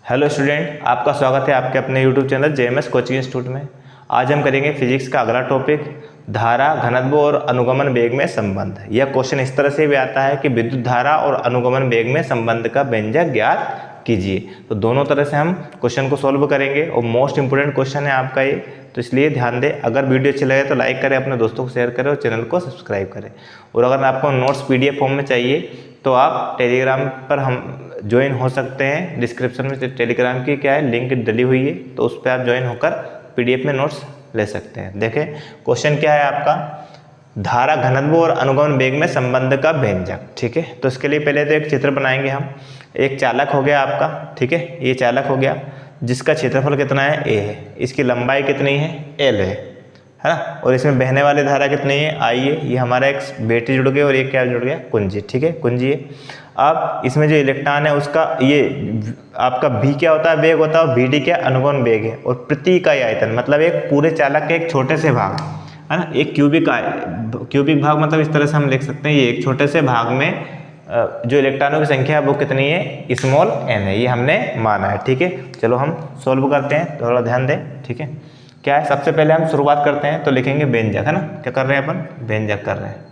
Hello student, आपका स्वागत है आपके अपने YouTube channel JMS coaching institute में। आज हम करेंगे फिजिक्स का अगला टॉपिक, धारा घनत्व और अनुगमन वेग में संबंध। यह क्वेश्चन इस तरह से भी आता है कि विद्युत धारा और अनुगमन वेग में संबंध का व्यंजक ज्ञात कीजिए। तो दोनों तरह से हम क्वेश्चन को सॉल्व करेंगे और मोस्ट इंपोर्टेंट क्वेश्चन है आपका ये, तो इसलिए ध्यान दें। अगर वीडियो अच्छी लगे तो लाइक करें, अपने दोस्तों को शेयर करें और चैनल को सब्सक्राइब करें। और अगर आपको नोट्स पीडीएफ फॉर्म में चाहिए तो आप टेलीग्राम पर हम ज्वाइन हो सकते हैं। डिस्क्रिप्शन में टेलीग्राम की क्या है लिंक डली हुई है, तो उस पर आप ज्वाइन होकर पीडीएफ में नोट्स ले सकते हैं। देखें क्वेश्चन क्या है आपका, धारा घनत्व और अनुगमन वेग में संबंध का व्यंजक। ठीक है, तो इसके लिए पहले तो एक चित्र बनाएंगे हम। एक चालक हो गया आपका, ठीक है, ये चालक हो गया जिसका क्षेत्रफल कितना है, ए है। इसकी लंबाई कितनी है, एल है ना। और इसमें बहने वाली धारा कितनी है, आई है। ये हमारा एक बैटरी जुड़ गई और एक क्या जुड़ गया, कुंजी। ठीक है, कुंजी है। अब इसमें जो इलेक्ट्रॉन है उसका ये आपका भी क्या होता है, वेग होता है, और डी क्या, अनुगमन वेग है। और प्रति इकाई आयतन मतलब एक पूरे चालक के एक छोटे से भाग है ना, एक क्यूबिक भाग मतलब इस तरह से हम लिख सकते हैं, ये एक छोटे से भाग में जो इलेक्ट्रॉनों की संख्या है वो कितनी है, स्मॉल एन है। ये हमने माना है। ठीक है, चलो हम सोल्व करते हैं, थोड़ा ध्यान दें। ठीक है, क्या है, सबसे पहले हम शुरुआत करते हैं तो लिखेंगे व्यंजक, है ना। क्या कर रहे हैं अपन, व्यंजक कर रहे हैं।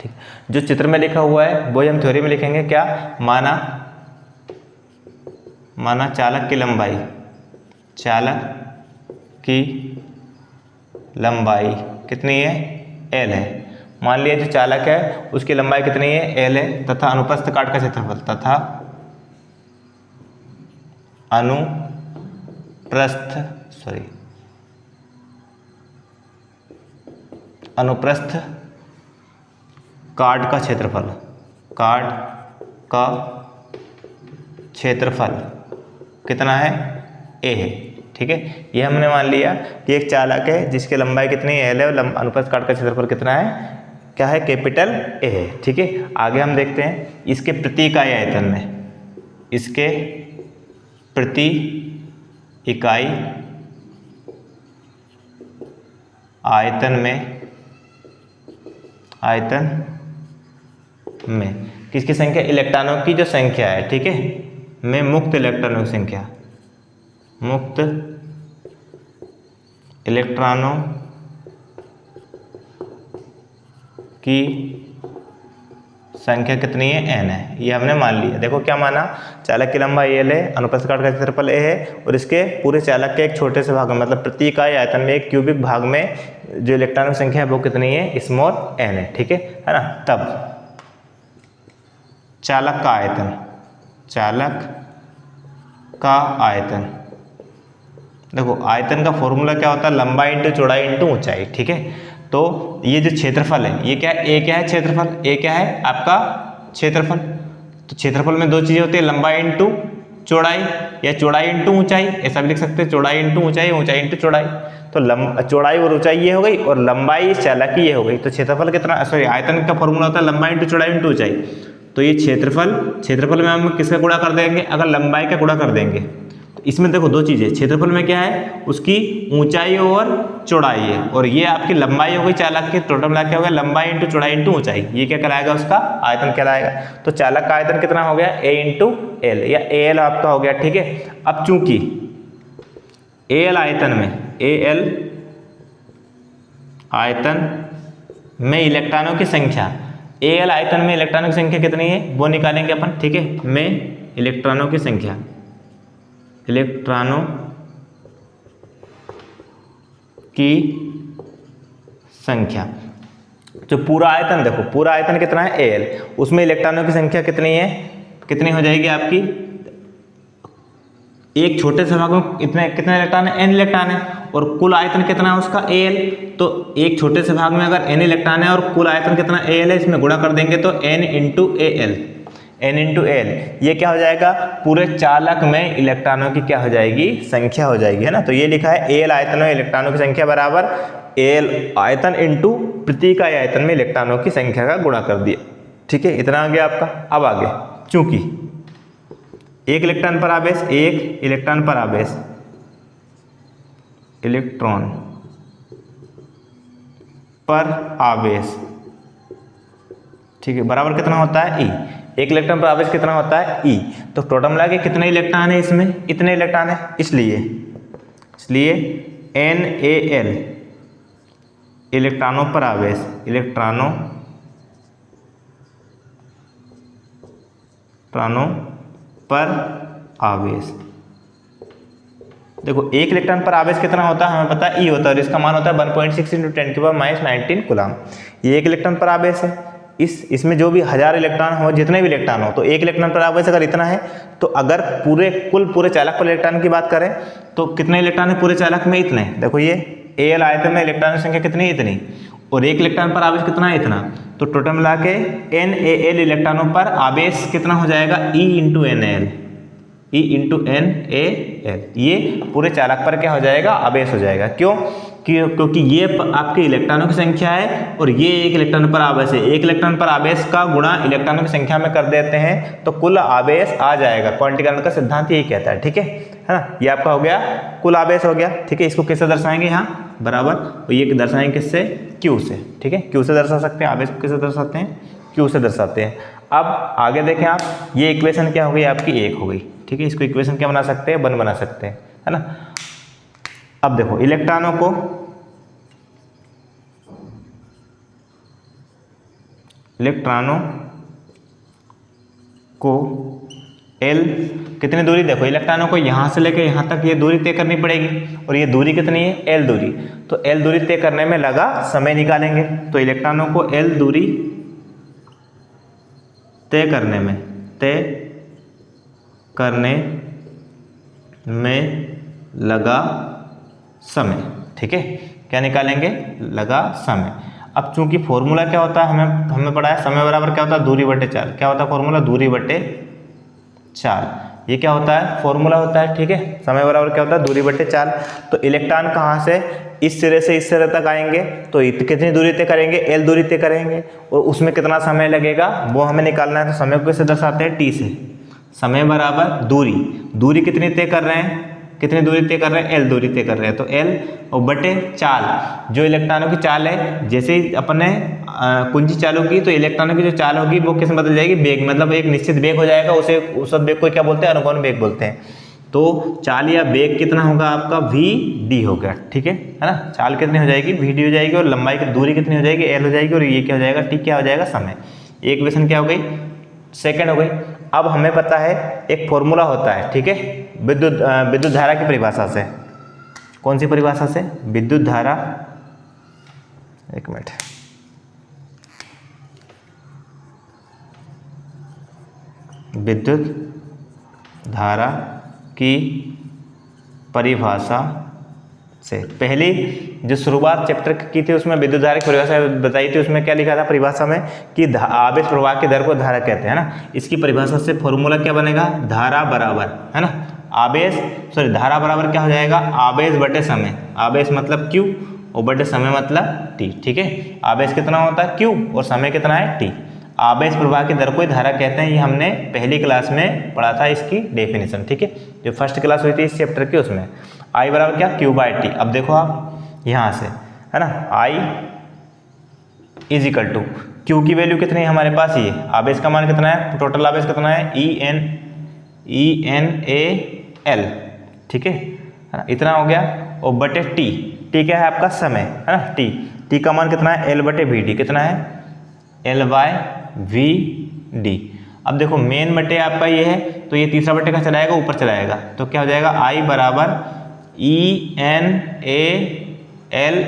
ठीक, जो चित्र में लिखा हुआ है वही हम थ्योरी में लिखेंगे। क्या माना चालक की लंबाई, कितनी है, एल है। मान लिया जो चालक है उसकी लंबाई कितनी है, एल है, तथा अनुप्रस्थ काट का क्षेत्रफल अनुप्रस्थ काट का क्षेत्रफल कितना है, ए है। ठीक है, ये हमने मान लिया कि एक चालक है जिसकी लंबाई कितनी है, एल है, और अनुप्रस्थ काट का क्षेत्रफल कितना है, क्या है, कैपिटल ए है। ठीक है, आगे हम देखते हैं इसके प्रति इकाई आयतन में, इसके प्रति इकाई आयतन में किसकी संख्या, इलेक्ट्रॉनों की जो संख्या है, ठीक है, में मुक्त इलेक्ट्रॉनों की संख्या, मुक्त इलेक्ट्रॉनों की संख्या कितनी है, एन है। ये हमने मान लिया। देखो क्या माना, चालक की लंबाई एल है, अनुप्रस्थ काट का क्षेत्रफल ए है, और इसके पूरे चालक के एक छोटे से भाग में मतलब प्रति इकाई आयतन में एक क्यूबिक भाग में जो इलेक्ट्रॉनों की संख्या है वो कितनी है, स्मॉल एन है। ठीक है ना। तब चालक का आयतन, देखो आयतन का फॉर्मूला क्या होता है, लंबाई इंटू चौड़ाई इंटू ऊंचाई। ठीक है, तो ये जो क्षेत्रफल है ये क्या है, ए क्या है, क्षेत्रफल, ए क्या है आपका क्षेत्रफल। तो क्षेत्रफल में दो चीजें होती है, लंबाई इंटू चौड़ाई, या चौड़ाई इंटू ऊंचाई, ऐसा भी लिख सकते हैं, चौड़ाई इंटू ऊंचाई, ऊंचाई इंटू चौड़ाई। तो चौड़ाई और ऊंचाई ये हो गई, और लंबाई इस चालक की ये हो गई। तो क्षेत्रफल कितना, सॉरी, आयतन का फॉर्मूला होता है लंबाई इंटू चौड़ाई इंटू ऊंचाई। तो ये क्षेत्रफल में हम किसका गुणा कर देंगे, अगर लंबाई का गुणा कर देंगे तो इसमें देखो दो चीजें, क्षेत्रफल में क्या है, उसकी ऊंचाई और चौड़ाई है, और ये आपकी लंबाई हो गई चालक की। टोटल मिला क्या हो गया, लंबाई इंटू चौड़ाई इंटू ऊंचाई। ये क्या कराएगा, उसका आयतन कहलाएगा। तो चालक का आयतन कितना हो गया, ए इंटू एल, या ए एल आपका हो गया। ठीक है, अब चूंकि ए एल आयतन में इलेक्ट्रॉनों की संख्या, एल आयतन में इलेक्ट्रॉनों की संख्या कितनी है वो निकालेंगे अपन। ठीक है, में इलेक्ट्रॉनों की संख्या, जो पूरा आयतन, देखो पूरा आयतन कितना है, एल, उसमें इलेक्ट्रॉनों की संख्या कितनी है, कितनी हो जाएगी आपकी, एक छोटे से भाग में कितने इलेक्ट्रॉन है, एन इलेक्ट्रॉन है, और कुल आयतन कितना है उसका, एल। तो एक छोटे से भाग में अगर एन इलेक्ट्रॉन है और कुल आयतन कितना एल है, इसमें गुणा कर देंगे तो एन इंटू एल, ये क्या हो जाएगा, पूरे चालक में इलेक्ट्रॉनों की क्या हो जाएगी, संख्या हो जाएगी, है ना। तो ये लिखा है एल आयतन में इलेक्ट्रॉनों की संख्या बराबर एल आयतन इंटू प्रति इकाई आयतन में इलेक्ट्रॉनों की संख्या का गुणा कर दिया। ठीक है, इतना आ गया आपका। अब आगे, चूंकि एक इलेक्ट्रॉन पर आवेश ठीक है, बराबर कितना होता है ई। एक इलेक्ट्रॉन पर आवेश कितना होता है ई। तो टोटल मिला के कितने इलेक्ट्रॉन है इसमें, इतने इलेक्ट्रॉन है, इसलिए NaL इलेक्ट्रॉनों पर आवेश, इलेक्ट्रॉनों पर आवेश। देखो एक इलेक्ट्रॉन पर आवेश कितना होता है हमें पता है ई होता है, और इसका मान होता है 1.6 × 10⁻⁻19 कूलम। ये एक इलेक्ट्रॉन पर आवेश है। इसमें जो भी 1000 इलेक्ट्रॉन हो, जितने भी इलेक्ट्रॉन हो, तो एक इलेक्ट्रॉन पर आवेश अगर इतना है, तो अगर पूरे चालक पर इलेक्ट्रॉन की बात करें तो कितने इलेक्ट्रॉन है पूरे चालक में, इतने। देखो ये Al आयतन में इलेक्ट्रॉन की संख्या कितनी, इतनी, और एक इलेक्ट्रॉन पर आवेश कितना है, इतना। तो टोटल मिला के NaL इलेक्ट्रॉनों पर आवेश कितना हो जाएगा, E × NaL, E × NaL। ये पूरे चालक पर क्या हो जाएगा, आवेश हो जाएगा। क्यों, क्योंकि ये आपके इलेक्ट्रॉनों की संख्या है और ये एक इलेक्ट्रॉन पर आवेश है। एक इलेक्ट्रॉन पर आवेश का गुणा इलेक्ट्रॉनों की संख्या में कर देते हैं तो कुल आवेश आ जाएगा। क्वांटीकरण का सिद्धांत यही कहता है, ठीक है ना। ये आपका हो गया कुल आवेश हो गया, ठीक है। इसको किससे दर्शाएंगे, यहाँ बराबर, तो ये दर्शाएंगे किससे, Q से, ठीक है। Q से दर्शा सकते हैं, आवेश को किससे दर्शाते हैं, Q से दर्शाते हैं। अब आगे देखें आप, ये इक्वेशन क्या हो गई आपकी, 1 हो गई, ठीक है। इसको इक्वेशन क्या बना सकते हैं, 1 बना सकते हैं, है ना। अब देखो इलेक्ट्रॉनों को L कितनी दूरी, देखो इलेक्ट्रॉनों को यहाँ से लेकर यहाँ तक ये दूरी तय करनी पड़ेगी, और ये दूरी कितनी है, L दूरी। तो L दूरी तय करने में लगा समय निकालेंगे। तो इलेक्ट्रॉनों को L दूरी तय करने में लगा समय, ठीक है। क्या निकालेंगे, लगा समय। अब चूंकि फॉर्मूला क्या होता है, हमें पढ़ा है, समय बराबर क्या होता है, दूरी बटे चाल। क्या होता है फॉर्मूला, दूरी बटे चाल। ये क्या होता है, फॉर्मूला होता है, ठीक है। समय बराबर क्या होता है, दूरी बटे चाल। तो इलेक्ट्रॉन कहाँ से इस सिरे से इस सिरे तक आएंगे, तो कितनी दूरी तय करेंगे, L दूरी तय करेंगे, और उसमें कितना समय लगेगा वो हमें निकालना है। तो समय को कैसे दर्शाते हैं, T से। समय बराबर दूरी कितनी तय कर रहे हैं, कितनी दूरी तय कर रहे हैं, L दूरी तय कर रहे हैं। तो L और बटे चाल, जो इलेक्ट्रॉनों की चाल है, जैसे ही अपने कुंजी चालू की तो इलेक्ट्रॉनों की जो चाल होगी वो किस में बदल जाएगी, बेग, मतलब एक निश्चित बेग हो जाएगा। उस बेग को क्या बोलते हैं, अनुगमन बेग बोलते हैं। तो चाल या बेग कितना होगा आपका, VD हो गया, ठीक है ना। चाल कितनी हो जाएगी, VD हो जाएगी, और लंबाई की दूरी कितनी हो जाएगी, L हो जाएगी, और ये क्या हो जाएगा, T क्या हो जाएगा, समय। एक इक्वेशन क्या हो गई, सेकंड हो गई। अब हमें पता है एक फॉर्मूला होता है, ठीक है, विद्युत धारा की परिभाषा से। कौन सी परिभाषा से, विद्युत धारा, एक मिनट, विद्युत धारा की परिभाषा से। पहली जो शुरुआत चैप्टर की थी उसमें विद्युत धारा की परिभाषा बताई थी, उसमें क्या लिखा था परिभाषा में कि आवेश प्रवाह की दर को धारा कहते हैं ना। इसकी परिभाषा से फॉर्मूला क्या बनेगा, धारा बराबर, है ना, धारा बराबर क्या हो जाएगा, आवेश बटे समय। आवेश मतलब Q और बटे समय मतलब T, ठीक है। आवेश कितना होता है Q और समय कितना है T। आवेश प्रवाह की दर को धारा कहते हैं, ये हमने पहली क्लास में पढ़ा था इसकी डेफिनेशन, ठीक है, जो फर्स्ट क्लास हुई थी इस चैप्टर की, उसमें I बराबर क्या, Q/T। अब देखो आप यहाँ से, है ना, I is equal to Q की वैल्यू कितनी है हमारे पास, ये आवेश का मान कितना है, टोटल आवेश कितना है, ENAL, ठीक है ना, इतना हो गया, और बटे T क्या है आपका समय, है ना। T का मान कितना है, L/VD, कितना है, L/VD। अब देखो मेन बटे आपका ये है, तो ये तीसरा बटे का चलाएगा, ऊपर चलाएगा, तो क्या हो जाएगा, I बराबर ENAL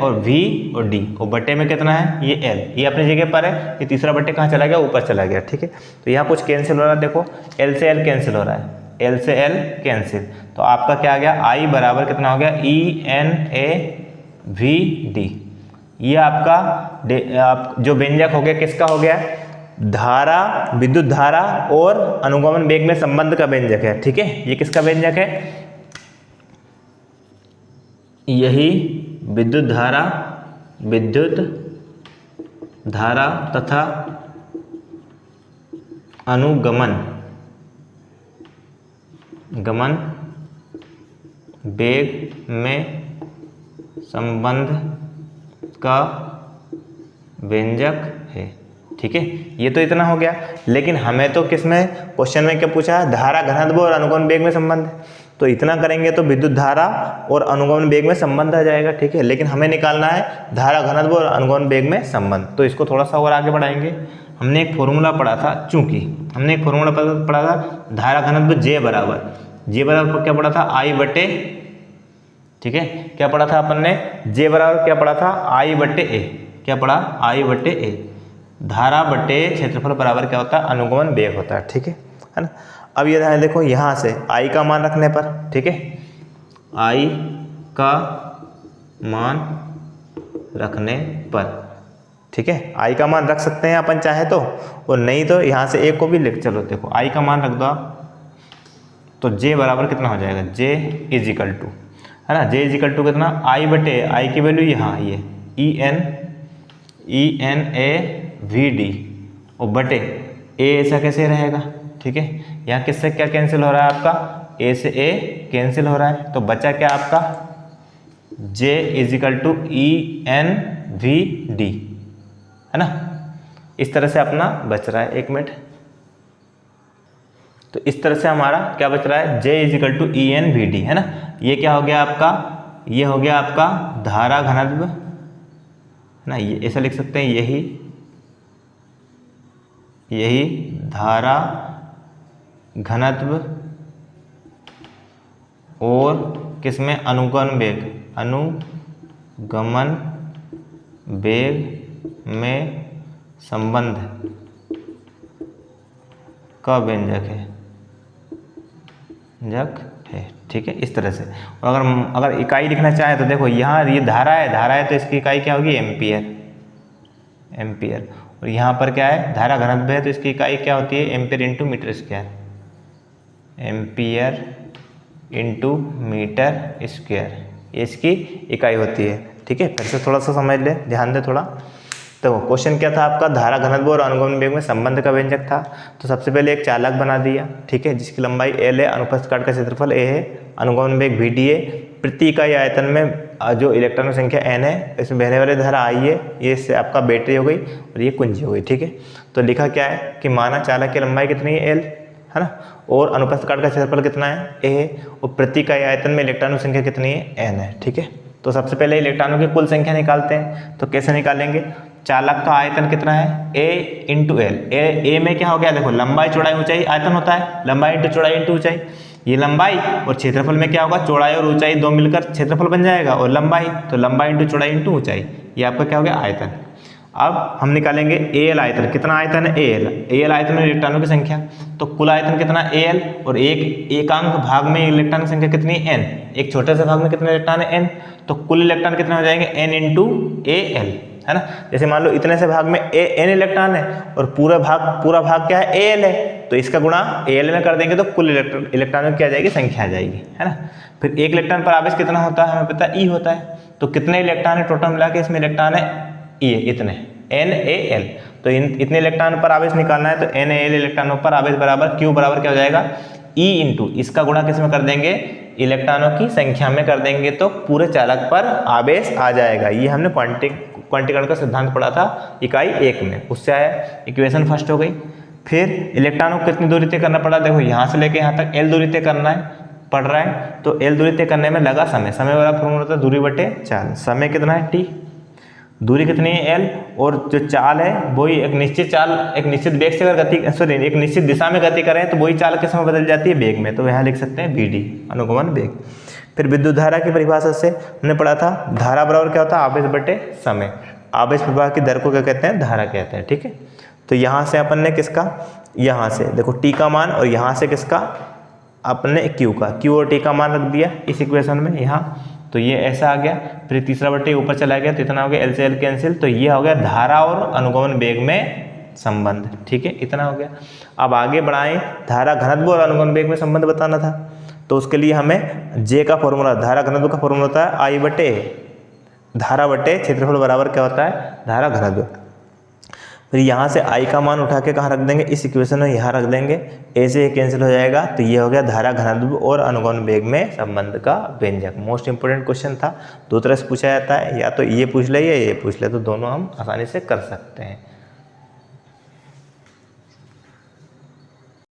और V और D, और बटे में कितना है, ये L, ये अपनी जगह पर है। ये तीसरा बटे कहाँ चला गया, ऊपर चला गया, ठीक है। तो यहाँ कुछ कैंसिल हो रहा है, देखो L से L कैंसिल हो रहा है, L से L कैंसिल, तो आपका क्या आ गया, I बराबर कितना हो गया, ENAVD। ये आपका जो व्यंजक हो गया, किसका हो गया, धारा, विद्युत धारा और अनुगमन वेग में संबंध का व्यंजक है, ठीक है। ये किसका व्यंजक है, यही विद्युत धारा तथा अनुगमन वेग में संबंध का व्यंजक है, ठीक है, ये तो इतना हो गया। लेकिन हमें तो किस में क्वेश्चन में क्या पूछा है, धारा घनत्व और अनुगमन वेग में संबंध है, तो इतना करेंगे तो विद्युत धारा और अनुगमन वेग में संबंध आ जाएगा। ठीक है, लेकिन हमें निकालना है धारा घनत्व और अनुगमन वेग में संबंध, तो इसको थोड़ा सा और आगे बढ़ाएंगे। हमने एक फॉर्मूला पढ़ा था, चूंकि हमने एक फॉर्मूला पढ़ा था धारा घनत्व जे बराबर क्या पढ़ा था, आई बटे, ठीक है, क्या पढ़ा था अपन ने, जे बराबर क्या पढ़ा था, आई बटे ए, क्या पढ़ा, आई बटे ए, धारा बटे क्षेत्रफल बराबर क्या होता है, अनुगमन वेग होता है। ठीक है ना। अब ये देखो यहाँ से आई का मान रखने पर, ठीक है, आई का मान रखने पर, ठीक है, आई का मान रख सकते हैं अपन चाहे तो, और नहीं तो यहाँ से एक को भी लिख, चलो देखो आई का मान रख दो आप, तो जे बराबर कितना हो जाएगा, जे इज इक्वल टू, है ना, जे इज इक्वल टू कितना, आई बटे, आई की वैल्यू यहाँ ये E N A V D, और बटे ए, ऐसा कैसे रहेगा, ठीक है, यहाँ किससे क्या कैंसिल हो रहा है आपका, ए से ए कैंसिल हो रहा है, तो बचा क्या आपका, J is equal to E N V D, है ना। इस तरह से अपना बच रहा है, एक मिनट, तो इस तरह से हमारा क्या बच रहा है, J is equal to E N V D, है ना। ये क्या हो गया आपका, ये हो गया आपका धारा घनत्व, है ना, ये ऐसा लिख सकते हैं, यही धारा घनत्व और किसमें, अनुगमन वेग में संबंध का व्यंजक है, ठीक है, इस तरह से। और अगर इकाई लिखना चाहे तो देखो यहाँ ये धारा है तो इसकी इकाई क्या होगी, एम्पियर, और यहाँ पर क्या है, धारा घनत्व है तो इसकी इकाई क्या होती है, एम्पियर इंटू मीटर स्क्वायर, ये इसकी इकाई होती है। ठीक है, फिर से थोड़ा सा समझ ले, ध्यान दे थोड़ा। तो क्वेश्चन क्या था आपका, धारा घनत्व और अनुगमन वेग में संबंध का व्यंजक था। तो सबसे पहले एक चालक बना दिया, ठीक है, जिसकी लंबाई L है, अनुप्रस्थ काट का क्षेत्रफल A है, अनुगमन वेग VD है, प्रति इकाई आयतन में जो इलेक्ट्रॉनों की संख्या n है, इसमें बहने वाली धारा I है, ये इससे आपका बैटरी हो गई और ये कुंजी हो गई। ठीक है, तो लिखा क्या है कि माना चालक की लंबाई कितनी है, L, है ना, और अनुप्रस्थ काट का क्षेत्रफल कितना है, A है, और प्रति इकाई आयतन में इलेक्ट्रॉनों की संख्या कितनी है, n है। ठीक है, तो सबसे पहले इलेक्ट्रॉनों की कुल संख्या निकालते हैं। तो कैसे निकालेंगे, चालक का आयतन कितना है, A इंटू एल, ए में क्या हो गया, देखो लंबाई चौड़ाई ऊंचाई आयतन होता है, लंबाई इंटू चौड़ाई इंटू ऊंचाई, ये लंबाई और क्षेत्रफल में क्या होगा, चौड़ाई और ऊंचाई दो मिलकर क्षेत्रफल बन जाएगा, और लंबाई तो लंबाई इंटू चौड़ाई इंटू ऊंचाई, ये आपका क्या हो गया, आयतन। अब हम निकालेंगे एल आयतन, कितना आयतन है, एल आयतन में इलेक्ट्रॉनों की संख्या, तो कुल आयतन कितना एल, और एक एकांक भाग में इलेक्ट्रॉन की संख्या कितनी है, n, एक छोटे से भाग में कितने इलेक्ट्रॉन है, n, तो कुल इलेक्ट्रॉन कितने हो जाएंगे, n इंटू ए एल, है ना। जैसे मान लो इतने से भाग में n इलेक्ट्रॉन है और पूरा भाग क्या है, एल है, तो इसका गुणा एल में कर देंगे तो कुल इलेक्ट्रॉनों की आ जाएगी, संख्या आ जाएगी, है ना। फिर एक इलेक्ट्रॉन पर आवेश कितना होता है, हमें पता है E होता है, तो कितने इलेक्ट्रॉन है टोटल मिला के, इसमें इलेक्ट्रॉन है E इतने, NaL, तो इतने इलेक्ट्रॉन पर आवेश निकालना है, तो NaL इलेक्ट्रॉनों पर आवेश बराबर Q बराबर क्या हो जाएगा, E इंटू इसका गुणा किस में कर देंगे, इलेक्ट्रॉनों की संख्या में कर देंगे, तो पूरे चालक पर आवेश आ जाएगा। ये हमने क्वांटीकरण का सिद्धांत पढ़ा था इकाई 1 में, उससे आया, इक्वेशन फर्स्ट हो गई। फिर इलेक्ट्रॉनों को कितनी दूरी तय करना पड़ा, देखो यहाँ से लेके यहाँ तक L दूरी तय करना है, पढ़ रहा है, तो L दूरी तय करने में लगा समय वाला फॉर्मूला होता है दूरी बटे चाल, समय कितना है T, दूरी कितनी है L, और जो चाल है वही एक निश्चित चाल, एक निश्चित वेग से अगर एक निश्चित दिशा में गति करें तो वही चाल किस में बदल जाती है, वेग में, तो यहाँ लिख सकते हैं VD, अनुगमन वेग। फिर विद्युत धारा की परिभाषा से हमने पढ़ा था, धारा बराबर क्या होता है, आवेश बटे समय, आवेश प्रवाह की दर को क्या कहते हैं, धारा कहते हैं। ठीक है, तो यहाँ से अपन ने किसका, यहाँ से देखो T का मान, और यहाँ से किसका, अपने Q का, Q और T का मान रख दिया इस इक्वेशन में यहाँ, तो ये ऐसा आ गया। फिर तीसरा बटे ऊपर चला गया, तो इतना हो गया, L से L कैंसिल, तो ये हो गया धारा और अनुगमन वेग में संबंध। ठीक है, इतना हो गया। अब आगे बढ़ाएं, धारा घनत्व और अनुगमन वेग में संबंध बताना था, तो उसके लिए हमें J का फॉर्मूला, धारा घनत्व का फॉर्मूला होता है I बटे धारा बटे क्षेत्रफल बराबर क्या होता है, धारा घनत्व। फिर यहाँ से I का मान उठा के कहाँ रख देंगे, इस इक्वेशन में यहाँ रख देंगे, A से कैंसिल हो जाएगा, तो ये हो गया धारा घनत्व और अनुगमन वेग में संबंध का व्यंजक। मोस्ट इंपोर्टेंट क्वेश्चन था, दो तरह से पूछा जाता है, या तो ये पूछ ले या ये पूछ ले, तो दोनों हम आसानी से कर सकते हैं।